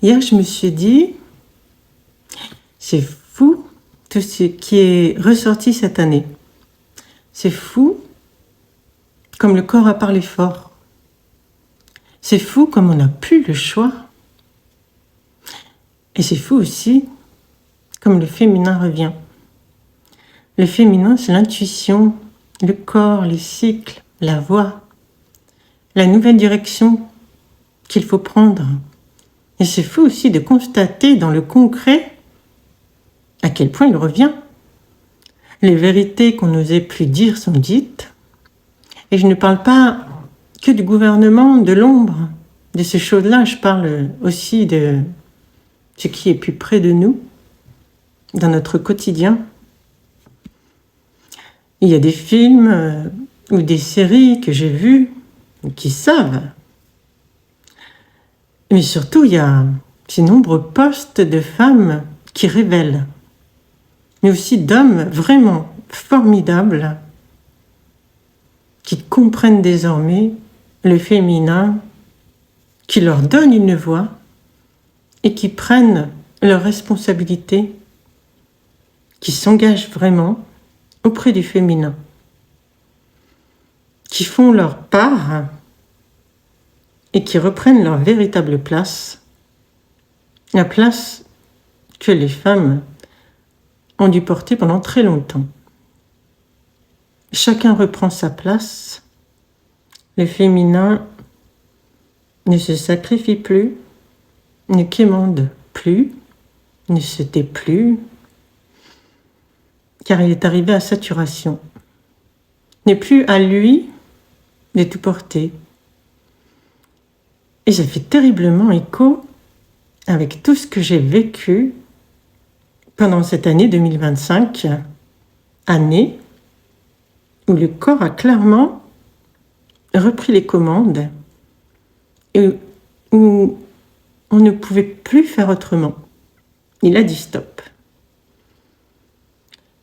Hier, je me suis dit, c'est fou tout ce qui est ressorti cette année. C'est fou comme le corps a parlé fort. C'est fou comme on n'a plus le choix. Et c'est fou aussi comme le féminin revient. Le féminin, c'est l'intuition, le corps, les cycles, la voix, la nouvelle direction qu'il faut prendre. Et c'est fou aussi de constater dans le concret à quel point il revient. Les vérités qu'on n'osait plus dire sont dites. Et je ne parle pas que du gouvernement, de l'ombre, de ces choses-là. Je parle aussi de ce qui est plus près de nous, dans notre quotidien. Il y a des films ou des séries que j'ai vues qui savent. Mais surtout, il y a ces nombreux postes de femmes qui révèlent, mais aussi d'hommes vraiment formidables qui comprennent désormais le féminin, qui leur donne une voix et qui prennent leurs responsabilités, qui s'engagent vraiment auprès du féminin, qui font leur part et qui reprennent leur véritable place, la place que les femmes ont dû porter pendant très longtemps. Chacun reprend sa place, le féminin ne se sacrifie plus, ne quémande plus, ne se tait plus, car il est arrivé à saturation. N'est plus à lui de tout porter. Et ça fait terriblement écho avec tout ce que j'ai vécu pendant cette année 2025, année où le corps a clairement repris les commandes et où on ne pouvait plus faire autrement. Il a dit stop.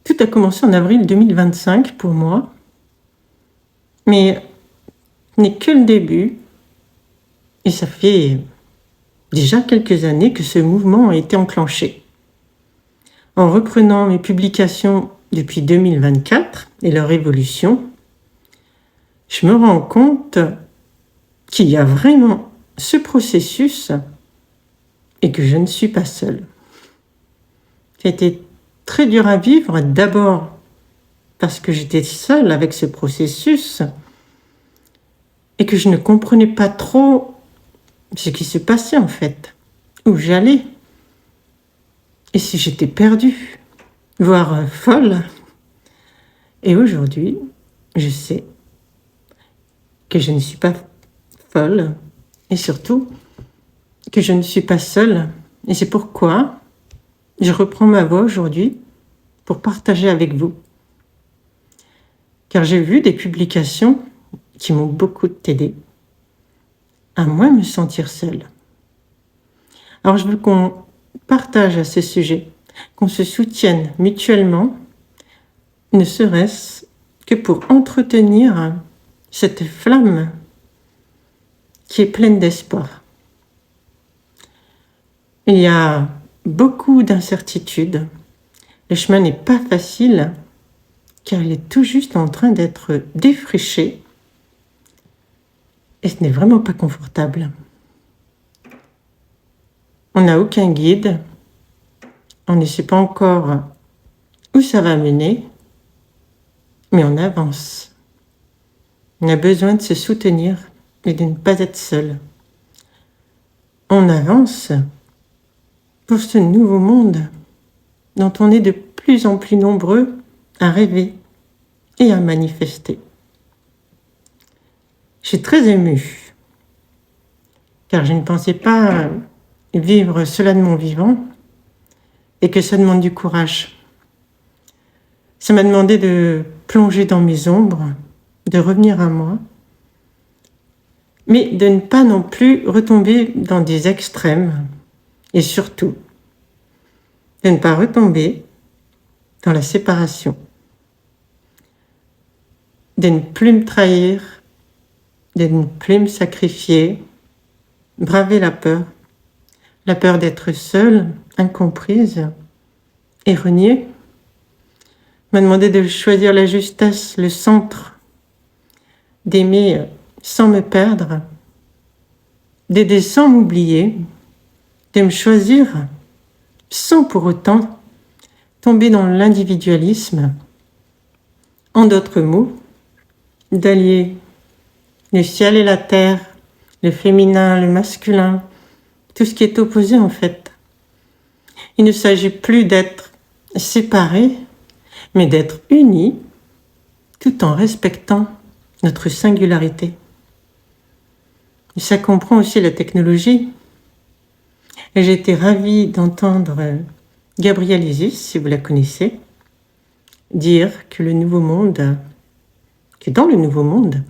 Tout a commencé en avril 2025 pour moi, mais ce n'est que le début. Et ça fait déjà quelques années que ce mouvement a été enclenché. En reprenant mes publications depuis 2024 et leur évolution, je me rends compte qu'il y a vraiment ce processus et que je ne suis pas seule. C'était très dur à vivre, d'abord parce que j'étais seule avec ce processus et que je ne comprenais pas trop ce qui se passait en fait, où j'allais, et si j'étais perdue, voire folle. Et aujourd'hui, je sais que je ne suis pas folle, et surtout que je ne suis pas seule, et c'est pourquoi je reprends ma voix aujourd'hui pour partager avec vous. Car j'ai vu des publications qui m'ont beaucoup aidée à moins me sentir seule. Alors je veux qu'on partage à ce sujet, qu'on se soutienne mutuellement, ne serait-ce que pour entretenir cette flamme qui est pleine d'espoir. Il y a beaucoup d'incertitudes. Le chemin n'est pas facile car il est tout juste en train d'être défriché et ce n'est vraiment pas confortable. On n'a aucun guide, on ne sait pas encore où ça va mener, mais on avance. On a besoin de se soutenir et de ne pas être seul. On avance pour ce nouveau monde dont on est de plus en plus nombreux à rêver et à manifester. Je suis très émue, car je ne pensais pas vivre cela de mon vivant et que ça demande du courage. Ça m'a demandé de plonger dans mes ombres, de revenir à moi, mais de ne pas non plus retomber dans des extrêmes et surtout de ne pas retomber dans la séparation, de ne plus me trahir, de ne plus me sacrifier, braver la peur, la peur d'être seule, incomprise et reniée, m'a demandé de choisir la justesse, le centre, d'aimer sans me perdre, d'aider sans m'oublier, de me choisir sans pour autant tomber dans l'individualisme. En d'autres mots, d'allier le ciel et la terre, le féminin, le masculin, tout ce qui est opposé en fait. Il ne s'agit plus d'être séparés, mais d'être unis tout en respectant notre singularité. Et ça comprend aussi la technologie. Et j'ai été ravie d'entendre Gabrielle Isis, si vous la connaissez, dire que le nouveau monde, que dans le nouveau monde,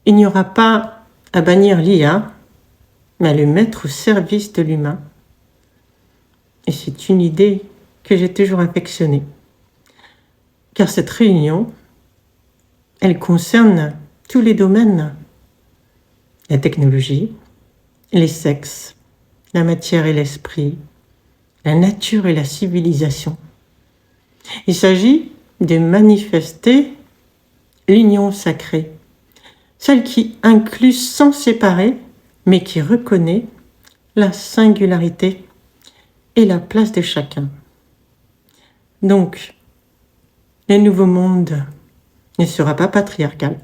il n'y aura pas à bannir l'IA, mais à le mettre au service de l'humain. Et c'est une idée que j'ai toujours affectionnée. Car cette réunion, elle concerne tous les domaines. La technologie, les sexes, la matière et l'esprit, la nature et la civilisation. Il s'agit de manifester l'union sacrée, celle qui inclut sans séparer, mais qui reconnaît la singularité et la place de chacun. Donc, le nouveau monde ne sera pas patriarcal.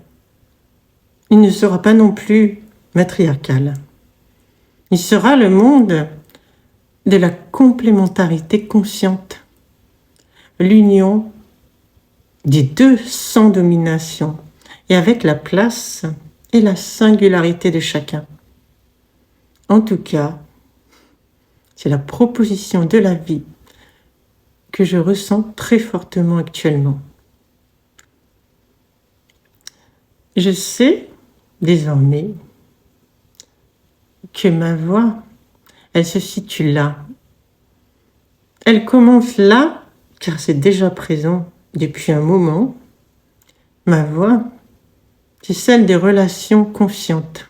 Il ne sera pas non plus matriarcal. Il sera le monde de la complémentarité consciente, l'union des deux sans domination et avec la place et la singularité de chacun. En tout cas, c'est la proposition de la vie que je ressens très fortement actuellement. Je sais désormais que ma voix, elle se situe là. Elle commence là, car c'est déjà présent depuis un moment. Ma voix, c'est celle des relations conscientes.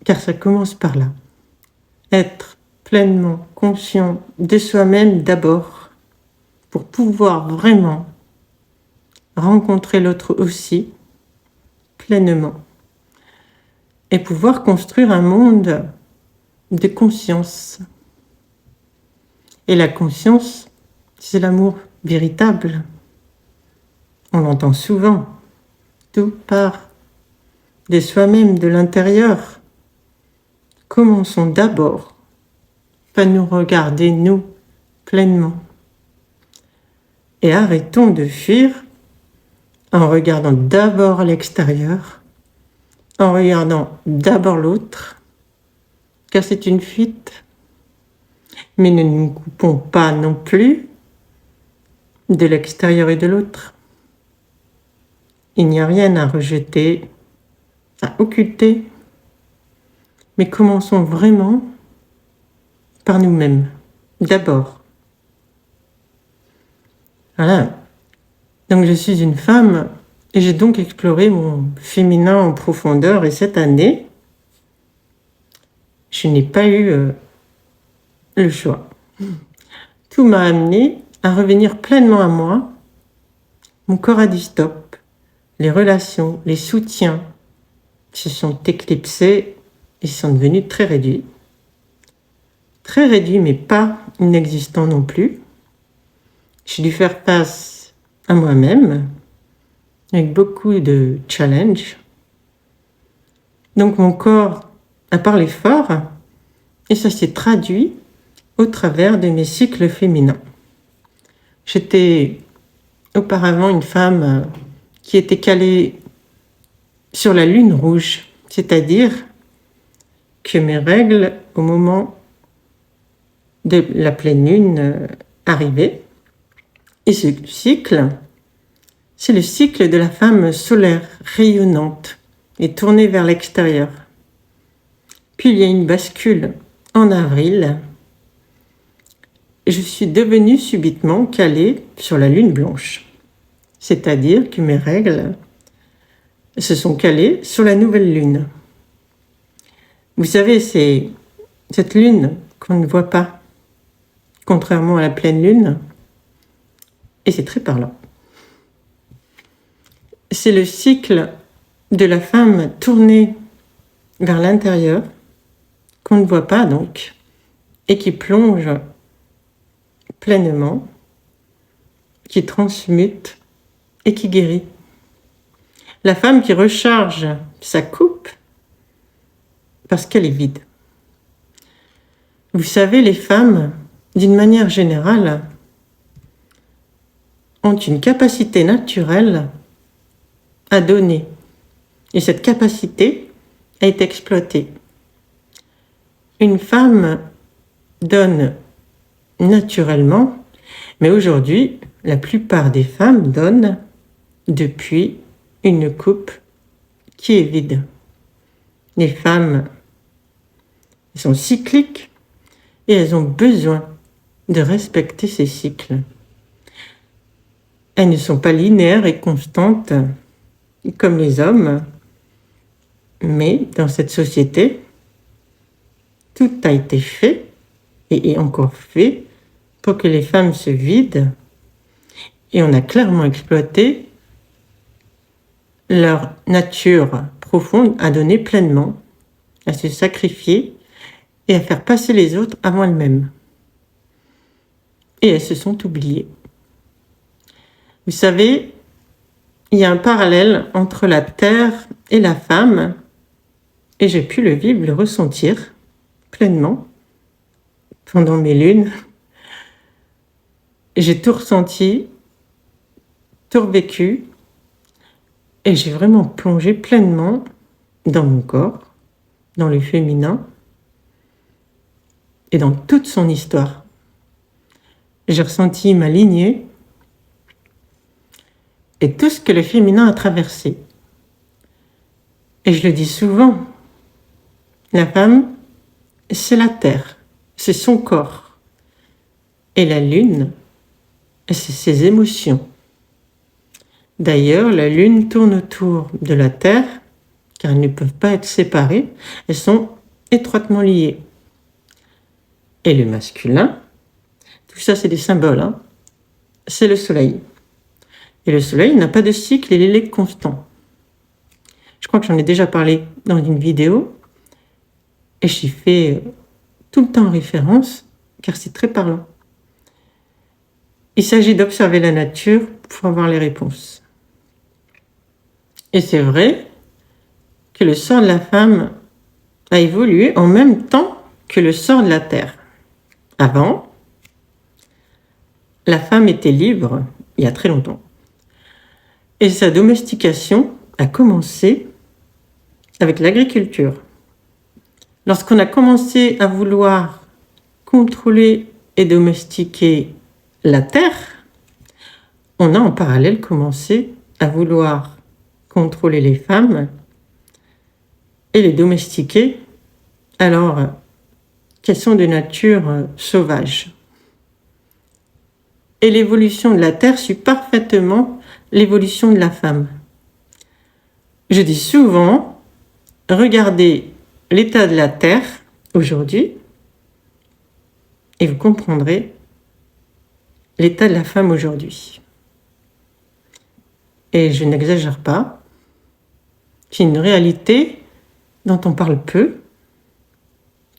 Car ça commence par là. Être pleinement conscient de soi-même d'abord, pour pouvoir vraiment rencontrer l'autre aussi, pleinement, et pouvoir construire un monde de conscience. Et la conscience, c'est l'amour véritable. On l'entend souvent. Tout part de soi-même, de l'intérieur. Commençons d'abord par nous regarder, nous, pleinement. Et arrêtons de fuir en regardant d'abord l'extérieur, en regardant d'abord l'autre, car c'est une fuite. Mais ne nous coupons pas non plus de l'extérieur et de l'autre. Il n'y a rien à rejeter, à occulter, mais commençons vraiment par nous-mêmes, d'abord. Voilà. Donc je suis une femme et j'ai donc exploré mon féminin en profondeur, et cette année, je n'ai pas eu le choix. Tout m'a amené à revenir pleinement à moi. Mon corps a dit stop. Les relations, les soutiens se sont éclipsés et sont devenus très réduits. Très réduits, mais pas inexistants non plus. J'ai dû faire face à moi-même avec beaucoup de challenges. Donc mon corps a parlé fort et ça s'est traduit au travers de mes cycles féminins. J'étais auparavant une femme qui était calée sur la lune rouge, c'est-à-dire que mes règles, au moment de la pleine lune, arrivaient. Et ce cycle, c'est le cycle de la femme solaire, rayonnante et tournée vers l'extérieur. Puis il y a une bascule en avril. Je suis devenue subitement calée sur la lune blanche. C'est-à-dire que mes règles se sont calées sur la nouvelle lune. Vous savez, c'est cette lune qu'on ne voit pas, contrairement à la pleine lune, et c'est très parlant. C'est le cycle de la femme tournée vers l'intérieur, qu'on ne voit pas donc, et qui plonge pleinement, qui transmute et qui guérit. La femme qui recharge sa coupe parce qu'elle est vide. Vous savez, les femmes, d'une manière générale, ont une capacité naturelle à donner. Et cette capacité est exploitée. Une femme donne naturellement, mais aujourd'hui, la plupart des femmes donnent depuis une coupe qui est vide. Les femmes sont cycliques et elles ont besoin de respecter ces cycles. Elles ne sont pas linéaires et constantes comme les hommes, mais dans cette société, tout a été fait et est encore fait pour que les femmes se vident, et on a clairement exploité leur nature profonde à donner pleinement, à se sacrifier et à faire passer les autres avant elles-mêmes. Et elles se sont oubliées. Vous savez, il y a un parallèle entre la terre et la femme, et j'ai pu le vivre, le ressentir pleinement pendant mes lunes. J'ai tout ressenti, tout revécu, et j'ai vraiment plongé pleinement dans mon corps, dans le féminin, et dans toute son histoire. J'ai ressenti ma lignée et tout ce que le féminin a traversé. Et je le dis souvent, la femme, c'est la terre, c'est son corps. Et la lune, c'est ses émotions. D'ailleurs, la lune tourne autour de la terre, car elles ne peuvent pas être séparées, elles sont étroitement liées. Et le masculin, tout ça c'est des symboles, c'est le soleil. Et le soleil n'a pas de cycle, il est constant. Je crois que j'en ai déjà parlé dans une vidéo, et j'y fais tout le temps référence, car c'est très parlant. Il s'agit d'observer la nature pour avoir les réponses. Et c'est vrai que le sort de la femme a évolué en même temps que le sort de la terre. Avant, la femme était libre il y a très longtemps. Et sa domestication a commencé avec l'agriculture. Lorsqu'on a commencé à vouloir contrôler et domestiquer la terre, on a en parallèle commencé à vouloir contrôler les femmes et les domestiquer alors qu'elles sont de nature sauvage. Et l'évolution de la terre suit parfaitement l'évolution de la femme. Je dis souvent, regardez l'état de la terre aujourd'hui et vous comprendrez l'état de la femme aujourd'hui. Et je n'exagère pas, c'est une réalité dont on parle peu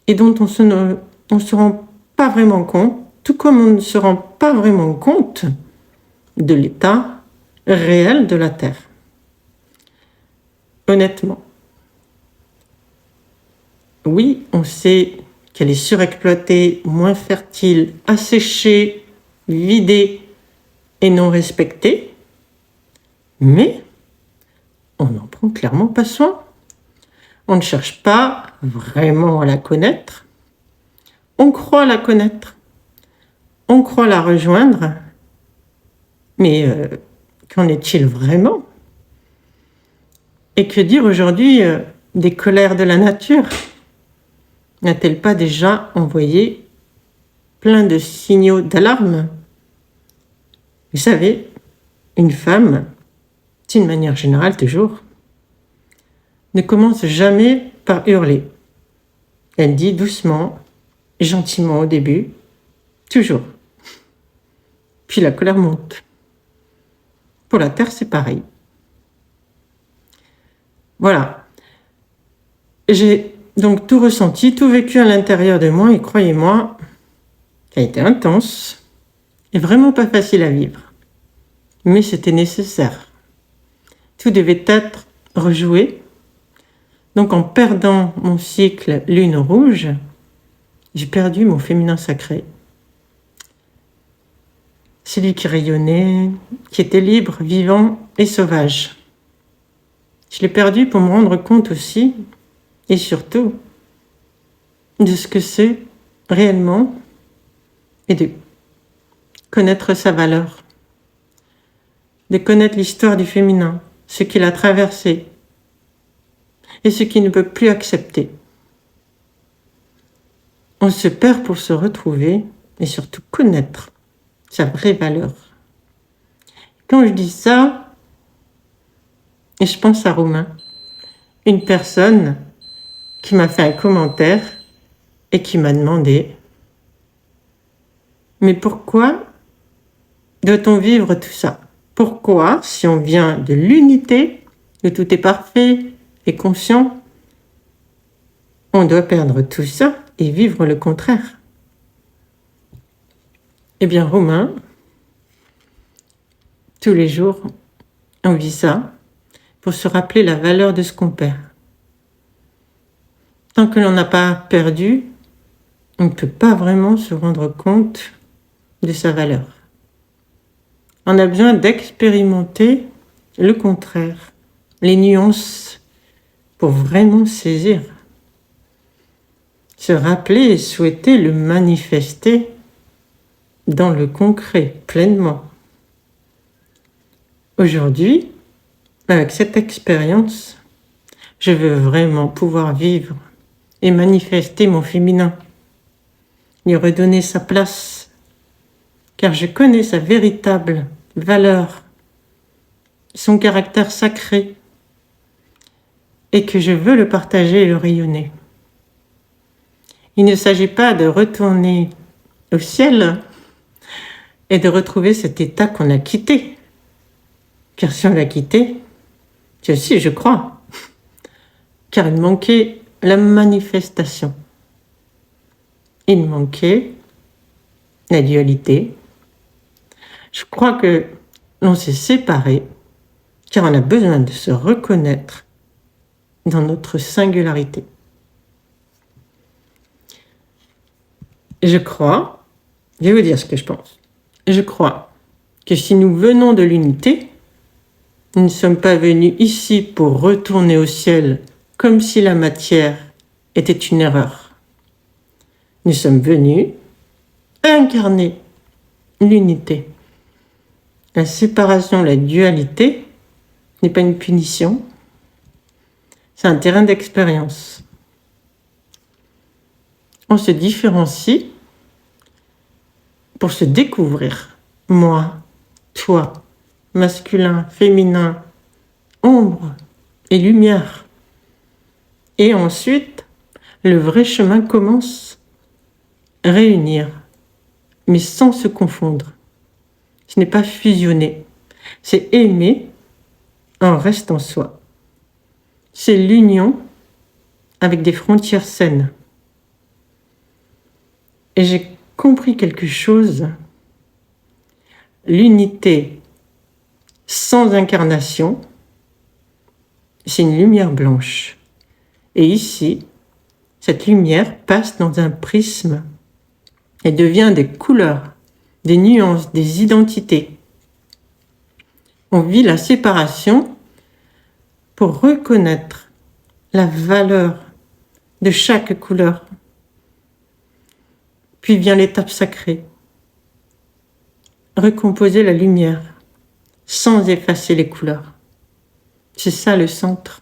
et dont on se rend pas vraiment compte, tout comme on ne se rend pas vraiment compte de l'état réel de la terre. Honnêtement. Oui, on sait qu'elle est surexploitée, moins fertile, asséchée, vidée et non respectée, mais on n'en prend clairement pas soin. On ne cherche pas vraiment à la connaître. On croit la connaître. On croit la rejoindre. Mais qu'en est-il vraiment ? Et que dire aujourd'hui des colères de la nature ? N'a-t-elle pas déjà envoyé plein de signaux d'alarme ? Vous savez, une femme, d'une manière générale toujours, ne commence jamais par hurler. Elle dit doucement, gentiment au début, toujours. Puis la colère monte. Pour la terre, c'est pareil. Voilà. J'ai donc tout ressenti, tout vécu à l'intérieur de moi, et croyez-moi, ça a été intense et vraiment pas facile à vivre. Mais c'était nécessaire. Tout devait être rejoué. Donc en perdant mon cycle lune rouge, j'ai perdu mon féminin sacré. Celui qui rayonnait, qui était libre, vivant et sauvage. Je l'ai perdu pour me rendre compte aussi, et surtout, de ce que c'est réellement et de connaître sa valeur. De connaître l'histoire du féminin, ce qu'il a traversé et ce qu'il ne peut plus accepter. On se perd pour se retrouver et surtout connaître sa vraie valeur. Quand je dis ça, et je pense à Romain, une personne qui m'a fait un commentaire et qui m'a demandé « Mais pourquoi doit-on vivre tout ça ? Pourquoi, si on vient de l'unité, où tout est parfait et conscient, on doit perdre tout ça et vivre le contraire ?» Eh bien, Romain, tous les jours, on vit ça pour se rappeler la valeur de ce qu'on perd. Tant que l'on n'a pas perdu, on ne peut pas vraiment se rendre compte de sa valeur. On a besoin d'expérimenter le contraire, les nuances, pour vraiment saisir. Se rappeler et souhaiter le manifester dans le concret, pleinement. Aujourd'hui, avec cette expérience, je veux vraiment pouvoir vivre et manifester mon féminin, lui redonner sa place, car je connais sa véritable valeur, son caractère sacré, et que je veux le partager et le rayonner. Il ne s'agit pas de retourner au ciel et de retrouver cet état qu'on a quitté, car si on l'a quitté, c'est aussi, je crois, car il manquait la manifestation. Il manquait la dualité. Je crois que l'on s'est séparés car on a besoin de se reconnaître dans notre singularité. Je crois, je vais vous dire ce que je pense, je crois que si nous venons de l'unité, nous ne sommes pas venus ici pour retourner au ciel comme si la matière était une erreur. Nous sommes venus incarner l'unité. La séparation, la dualité n'est pas une punition, c'est un terrain d'expérience. On se différencie pour se découvrir. Moi, toi, masculin, féminin, ombre et lumière. Et ensuite, le vrai chemin commence. Réunir, mais sans se confondre. Ce n'est pas fusionner, c'est aimer en restant soi. C'est l'union avec des frontières saines. Et j'ai compris quelque chose. L'unité sans incarnation, c'est une lumière blanche. Et ici, cette lumière passe dans un prisme et devient des couleurs, des nuances, des identités. On vit la séparation pour reconnaître la valeur de chaque couleur. Puis vient l'étape sacrée. Recomposer la lumière sans effacer les couleurs. C'est ça le centre.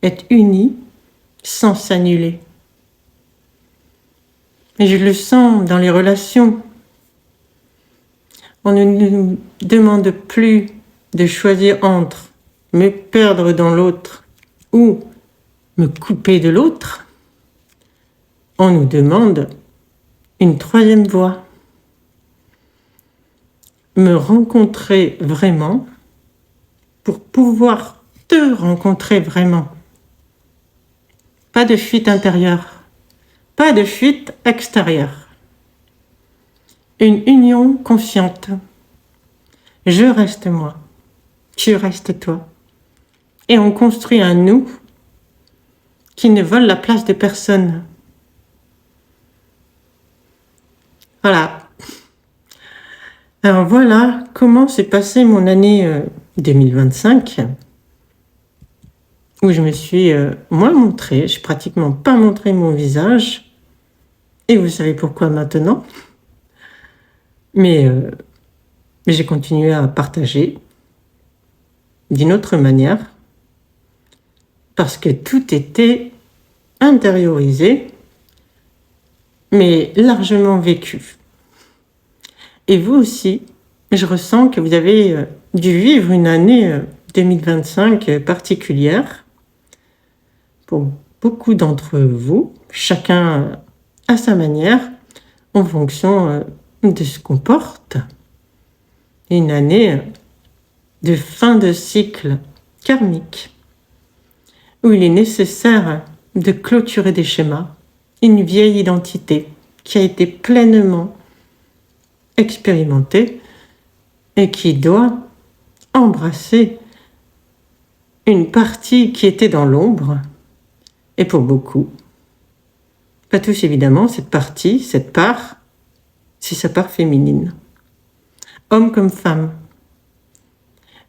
Être unis sans s'annuler. Et je le sens dans les relations. On ne nous demande plus de choisir entre me perdre dans l'autre ou me couper de l'autre, on nous demande une troisième voie. Me rencontrer vraiment pour pouvoir te rencontrer vraiment. Pas de fuite intérieure, pas de fuite extérieure. Une union confiante. Je reste moi, tu restes toi. Et on construit un nous qui ne vole la place de personne. Voilà. Alors voilà comment s'est passée mon année 2025, où je me suis moins montrée, je n'ai pratiquement pas montré mon visage, et vous savez pourquoi maintenant. Mais j'ai continué à partager d'une autre manière, parce que tout était intériorisé, mais largement vécu. Et vous aussi, je ressens que vous avez dû vivre une année 2025 particulière. Pour beaucoup d'entre vous, chacun à sa manière, en fonction de ce qu'on porte. Une année de fin de cycle karmique, où il est nécessaire de clôturer des schémas, une vieille identité qui a été pleinement expérimentée et qui doit embrasser une partie qui était dans l'ombre. Et pour beaucoup, pas tous évidemment, cette partie, cette part, c'est sa part féminine. Homme comme femme.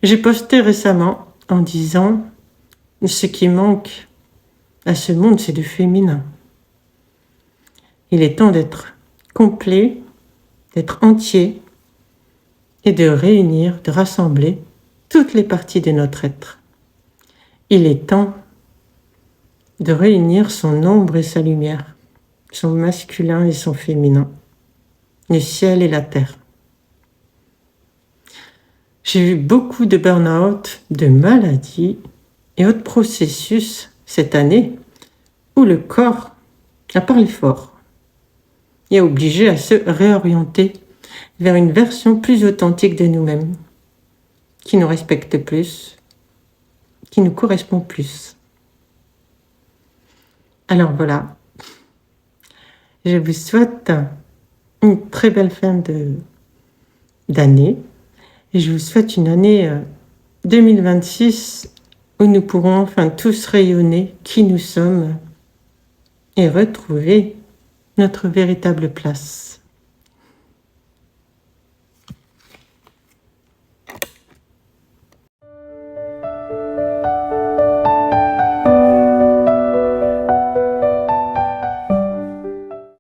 J'ai posté récemment en disant ce qui manque à ce monde, c'est du féminin. Il est temps d'être complet, d'être entier et de réunir, de rassembler toutes les parties de notre être. Il est temps de réunir son ombre et sa lumière, son masculin et son féminin, le ciel et la terre. J'ai eu beaucoup de burn-out, de maladies et autres processus cette année où le corps a parlé fort et a obligé à se réorienter vers une version plus authentique de nous-mêmes, qui nous respecte plus, qui nous correspond plus. Alors voilà, je vous souhaite une très belle fin d'année et je vous souhaite une année 2026 où nous pourrons enfin tous rayonner qui nous sommes et retrouver notre véritable place.